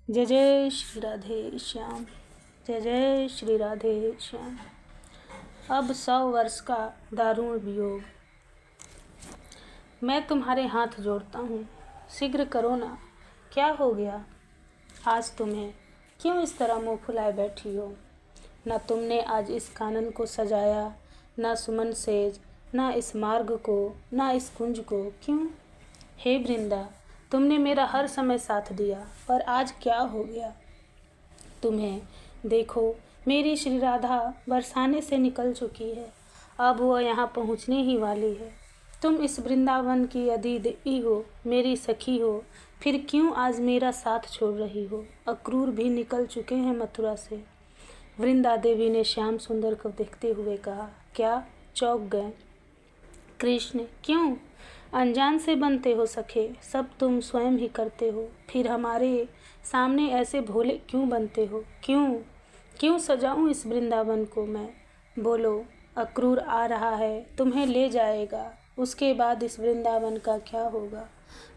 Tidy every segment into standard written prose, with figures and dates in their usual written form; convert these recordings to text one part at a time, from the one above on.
जय जय श्री राधे श्याम। जय जय श्री राधे श्याम। अब 100 वर्ष का दारुण वियोग। मैं तुम्हारे हाथ जोड़ता हूँ, शीघ्र करो ना। क्या हो गया आज तुम्हें, क्यों इस तरह मुँह फुलाए बैठी हो? न तुमने आज इस कानन को सजाया, न सुमन सेज, न इस मार्ग को, न इस कुंज को। क्यों? हे वृंदा, तुमने मेरा हर समय साथ दिया, पर आज क्या हो गया तुम्हें? देखो, मेरी श्री राधा बरसाने से निकल चुकी है, अब वह यहाँ पहुँचने ही वाली है। तुम इस वृंदावन की अधिदेवी हो, मेरी सखी हो, फिर क्यों आज मेरा साथ छोड़ रही हो? अक्रूर भी निकल चुके हैं मथुरा से। वृंदा देवी ने श्याम सुंदर को देखते हुए कहा। क्या चौंक गए कृष्ण? क्यों? अनजान से बनते हो सखे, सब तुम स्वयं ही करते हो, फिर हमारे सामने ऐसे भोले क्यों बनते हो? क्यों क्यों सजाऊं इस वृंदावन को मैं? बोलो, अक्रूर आ रहा है, तुम्हें ले जाएगा, उसके बाद इस वृंदावन का क्या होगा?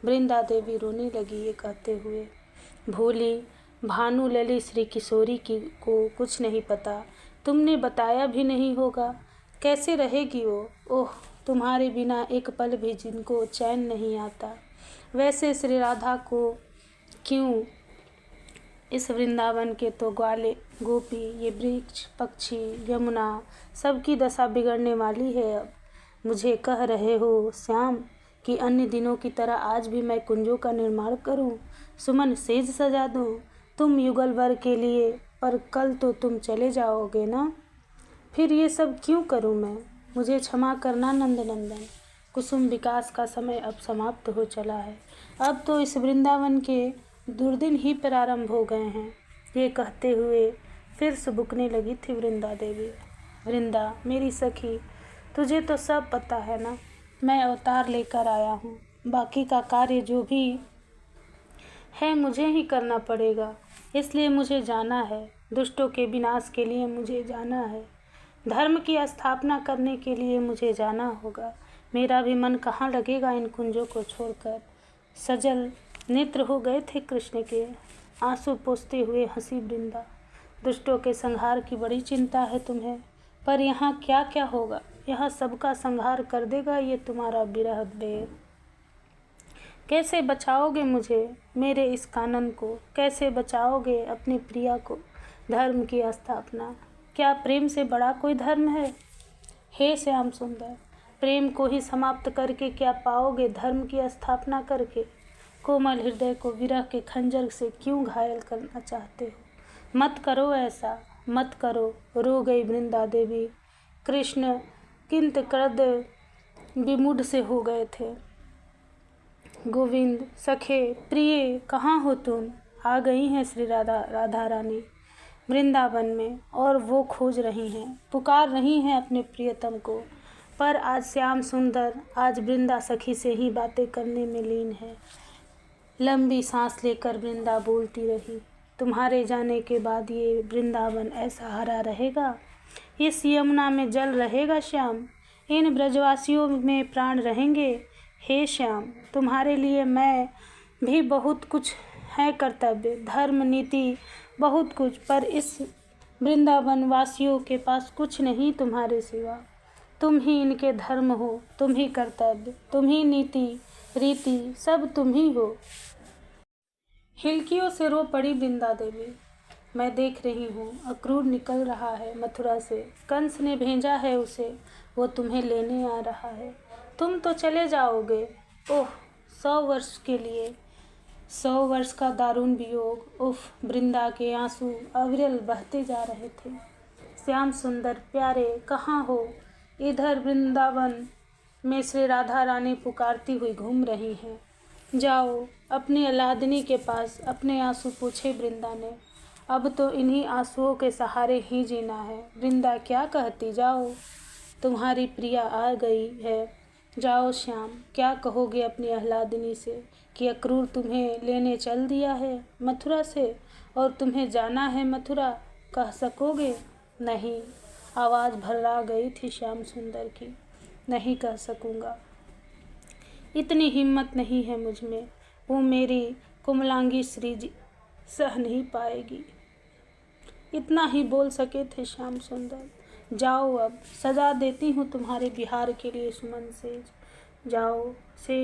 वृंदा देवी रोने लगी ये कहते हुए। भोली भानु लली श्री किशोरी की को कुछ नहीं पता, तुमने बताया भी नहीं होगा, कैसे रहेगी वो? ओह, तुम्हारे बिना एक पल भी जिनको चैन नहीं आता। वैसे श्री राधा को क्यों? इस वृंदावन के तो ग्वाले गोपी, ये वृक्ष, पक्षी, यमुना, सबकी दशा बिगड़ने वाली है। अब मुझे कह रहे हो श्याम कि अन्य दिनों की तरह आज भी मैं कुंजों का निर्माण करूं, सुमन सेज सजा दूं तुम युगल भर के लिए, पर कल तो तुम चले जाओगे ना? फिर ये सब क्यों करूं मैं? मुझे क्षमा करना नंदनंदन। कुसुम विकास का समय अब समाप्त हो चला है, अब तो इस वृंदावन के दुर्दिन ही प्रारंभ हो गए हैं। ये कहते हुए फिर सुबुकने लगी थी वृंदा देवी। वृंदा मेरी सखी, तुझे तो सब पता है ना, मैं अवतार लेकर आया हूँ, बाकी का कार्य जो भी है मुझे ही करना पड़ेगा, इसलिए मुझे जाना है। दुष्टों के विनाश के लिए मुझे जाना है, धर्म की स्थापना करने के लिए मुझे जाना होगा। मेरा भी मन कहाँ लगेगा इन कुंजों को छोड़कर। सजल नेत्र हो गए थे कृष्ण के, आंसू पोंछते हुए हंसी वृंदा। दुष्टों के संहार की बड़ी चिंता है तुम्हें, पर यहाँ क्या क्या होगा? यहाँ सबका संहार कर देगा ये तुम्हारा विरह द्वेष। कैसे बचाओगे मुझे, मेरे इस कानन को? कैसे बचाओगे अपनी प्रिया को? धर्म की स्थापना, क्या प्रेम से बड़ा कोई धर्म है? हे श्याम सुंदर, प्रेम को ही समाप्त करके क्या पाओगे धर्म की स्थापना करके? कोमल हृदय को विरह के खंजर से क्यों घायल करना चाहते हो? मत करो ऐसा, मत करो। रो गई वृंदा देवी। कृष्ण किंत कृद विमूढ़ से हो गए थे। गोविंद सखे प्रिय, कहाँ हो तुम? आ गई हैं श्री राधा रानी वृंदावन में, और वो खोज रही हैं, पुकार रही हैं अपने प्रियतम को। पर आज श्याम सुंदर, आज वृंदा सखी से ही बातें करने में लीन है। लंबी सांस लेकर वृंदा बोलती रही। तुम्हारे जाने के बाद ये वृंदावन ऐसा हरा रहेगा, इस यमुना में जल रहेगा श्याम, इन ब्रजवासियों में प्राण रहेंगे। हे श्याम, तुम्हारे लिए मैं भी बहुत कुछ है कर्तव्य, धर्म, नीति, बहुत कुछ, पर इस वृंदावन वासियों के पास कुछ नहीं तुम्हारे सिवा। तुम ही इनके धर्म हो, तुम ही कर्तव्य, तुम ही नीति रीति, सब तुम ही हो। हिलकियों से रो पड़ी वृंदा देवी। मैं देख रही हूँ अक्रूर निकल रहा है मथुरा से, कंस ने भेजा है उसे, वो तुम्हें लेने आ रहा है। तुम तो चले जाओगे। ओह, 100 वर्ष के लिए, 100 वर्ष का दारुण वियोग। उफ, वृंदा के आंसू अविरल बहते जा रहे थे। श्याम सुंदर प्यारे, कहाँ हो? इधर वृंदावन में श्री राधा रानी पुकारती हुई घूम रही हैं। जाओ अपनी अल्लादिनी के पास, अपने आंसू पूछे वृंदा ने। अब तो इन्हीं आंसुओं के सहारे ही जीना है। वृंदा क्या कहती? जाओ, तुम्हारी प्रिया आ गई है। जाओ श्याम, क्या कहोगे अपनी आह्लादिनी से कि अक्रूर तुम्हें लेने चल दिया है मथुरा से, और तुम्हें जाना है मथुरा? कह सकोगे? नहीं, आवाज़ भर्रा गई थी श्याम सुंदर की। नहीं कह सकूँगा, इतनी हिम्मत नहीं है मुझ में। वो मेरी कुमलांगी सह नहीं पाएगी। इतना ही बोल सके थे श्याम सुंदर। जाओ अब, सजा देती हूँ तुम्हारे बिहार के लिए सुमन सेज। जाओ से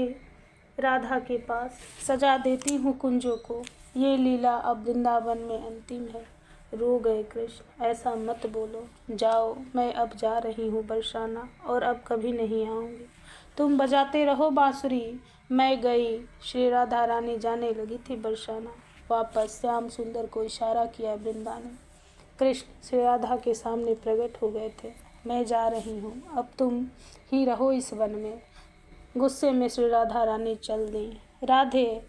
राधा के पास, सजा देती हूँ कुंजों को। ये लीला अब वृंदावन में अंतिम है। रो गए कृष्ण, ऐसा मत बोलो। जाओ, मैं अब जा रही हूँ बरसाना, और अब कभी नहीं आऊँगी। तुम बजाते रहो बांसुरी, मैं गई। श्री राधा रानी जाने लगी थी बरसाना। वापस श्याम सुंदर को इशारा किया वृंदा ने। कृष्ण श्री राधा के सामने प्रकट हो गए थे। मैं जा रही हूँ, अब तुम ही रहो इस वन में। गुस्से में श्री राधा रानी चल दी। राधे,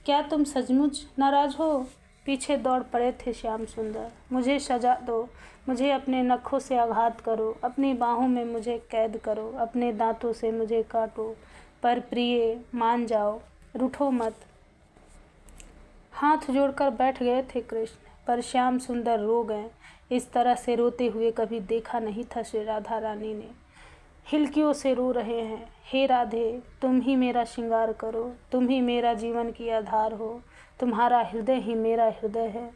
क्या तुम सचमुच नाराज हो? पीछे दौड़ पड़े थे श्याम सुंदर। मुझे सजा दो, मुझे अपने नखों से आघात करो, अपनी बाहों में मुझे कैद करो, अपने दांतों से मुझे काटो, पर प्रिय मान जाओ, रूठो मत। हाथ जोड़कर बैठ गए थे कृष्ण, पर श्याम सुंदर रो गए। इस तरह से रोते हुए कभी देखा नहीं था श्री राधा रानी ने। हिलकियों से रो रहे हैं। हे राधे, तुम ही मेरा श्रृंगार करो, तुम ही मेरा जीवन की आधार हो, तुम्हारा हृदय ही मेरा हृदय है।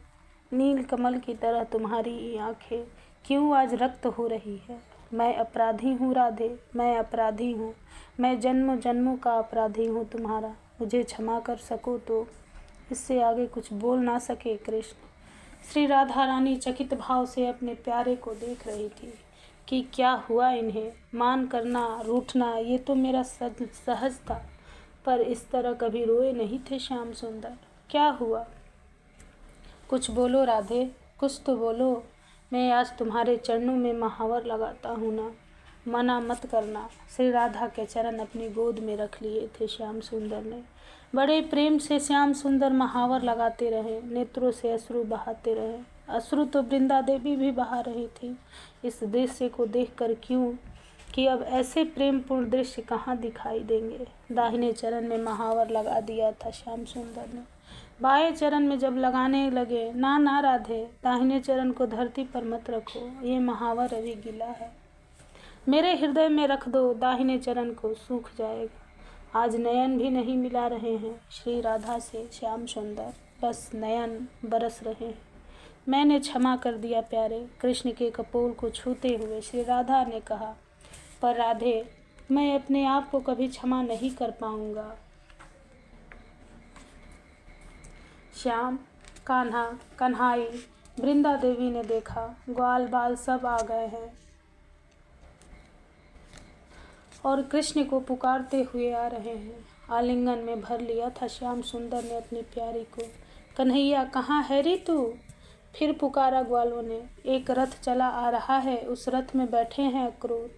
नील कमल की तरह तुम्हारी ये आँखें क्यों आज रक्त हो रही है? मैं अपराधी हूँ राधे, मैं अपराधी हूँ, मैं जन्मों जन्मों का अपराधी हूँ तुम्हारा। मुझे क्षमा कर सको तो। इससे आगे कुछ बोल ना सके कृष्ण। श्री राधा रानी चकित भाव से अपने प्यारे को देख रही थी कि क्या हुआ इन्हें। मान करना, रूठना, ये तो मेरा सहज था, पर इस तरह कभी रोए नहीं थे श्याम सुंदर। क्या हुआ? कुछ बोलो राधे, कुछ तो बोलो। मैं आज तुम्हारे चरणों में महावर लगाता हूँ ना, मना मत करना। श्री राधा के चरण अपनी गोद में रख लिए थे श्याम सुंदर ने। बड़े प्रेम से श्याम सुंदर महावर लगाते रहे, नेत्रों से अश्रु बहाते रहे। अश्रु तो वृंदा देवी भी बहा रही थी इस दृश्य को देखकर। क्यों कि अब ऐसे प्रेमपूर्ण दृश्य कहाँ दिखाई देंगे। दाहिने चरण में महावर लगा दिया था श्याम सुंदर ने। बाएं चरण में जब लगाने लगे, ना ना राधे, दाहिने चरण को धरती पर मत रखो, ये महावर अभी गीला है। मेरे हृदय में रख दो दाहिने चरण को, सूख जाएगा। आज नयन भी नहीं मिला रहे हैं श्री राधा से श्याम सुंदर, बस नयन बरस रहे हैं। मैंने क्षमा कर दिया प्यारे। कृष्ण के कपोल को छूते हुए श्री राधा ने कहा, पर राधे, मैं अपने आप को कभी क्षमा नहीं कर पाऊंगा। श्याम, कान्हा, कन्हाई, वृंदा देवी ने देखा, ग्वाल बाल सब आ गए हैं और कृष्ण को पुकारते हुए आ रहे हैं। आलिंगन में भर लिया था श्याम सुंदर ने अपनी प्यारी को। कन्हैया, कहाँ है रे तू? फिर पुकारा ग्वालों ने। एक रथ चला आ रहा है, उस रथ में बैठे हैं अक्रूर।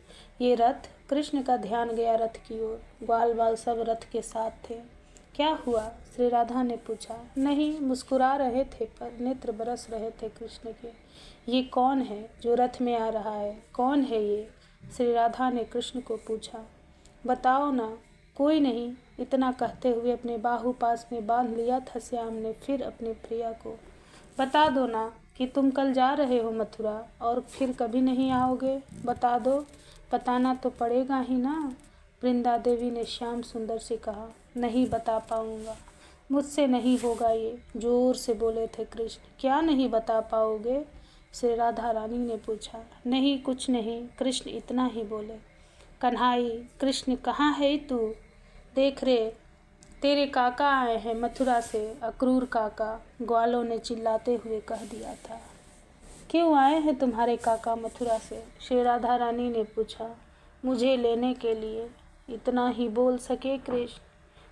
ये रथ? कृष्ण का ध्यान गया रथ की ओर। ग्वाल बाल सब रथ के साथ थे। क्या हुआ? श्री राधा ने पूछा। नहीं, मुस्कुरा रहे थे, पर नेत्र बरस रहे थे कृष्ण के। ये कौन है जो रथ में आ रहा है? कौन है ये? श्री राधा ने कृष्ण को पूछा। बताओ ना। कोई नहीं, इतना कहते हुए अपने बाहु पास में बांध लिया था श्याम ने फिर अपने प्रिया को। बता दो ना कि तुम कल जा रहे हो मथुरा और फिर कभी नहीं आओगे। बता दो, बताना तो पड़ेगा ही ना। वृंदा देवी ने श्याम सुंदर से कहा। नहीं बता पाऊंगा, मुझसे नहीं होगा ये, जोर से बोले थे कृष्ण। क्या नहीं बता पाओगे? श्री राधा रानी ने पूछा। नहीं, कुछ नहीं, कृष्ण इतना ही बोले। कन्हाई, कृष्ण कहाँ है तू? देख रे, तेरे काका आए हैं मथुरा से, अक्रूर काका, ग्वालों ने चिल्लाते हुए कह दिया था। क्यों आए हैं तुम्हारे काका मथुरा से? श्री राधा रानी ने पूछा। मुझे लेने के लिए, इतना ही बोल सके कृष्ण।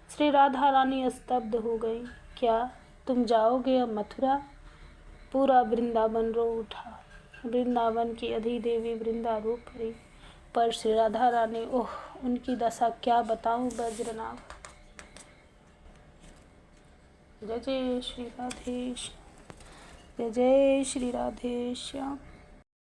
श्री राधा रानी स्तब्ध हो गई। क्या तुम जाओगे अब मथुरा? पूरा वृंदावन रो उठा। वृंदावन की अधिदेवी वृंदा रो पड़ी, पर श्री राधा रानी, ओह, उनकी दशा क्या बताऊं बज्रनाभ। जय जय श्री राधेश, जय जय श्री राधेश्याम।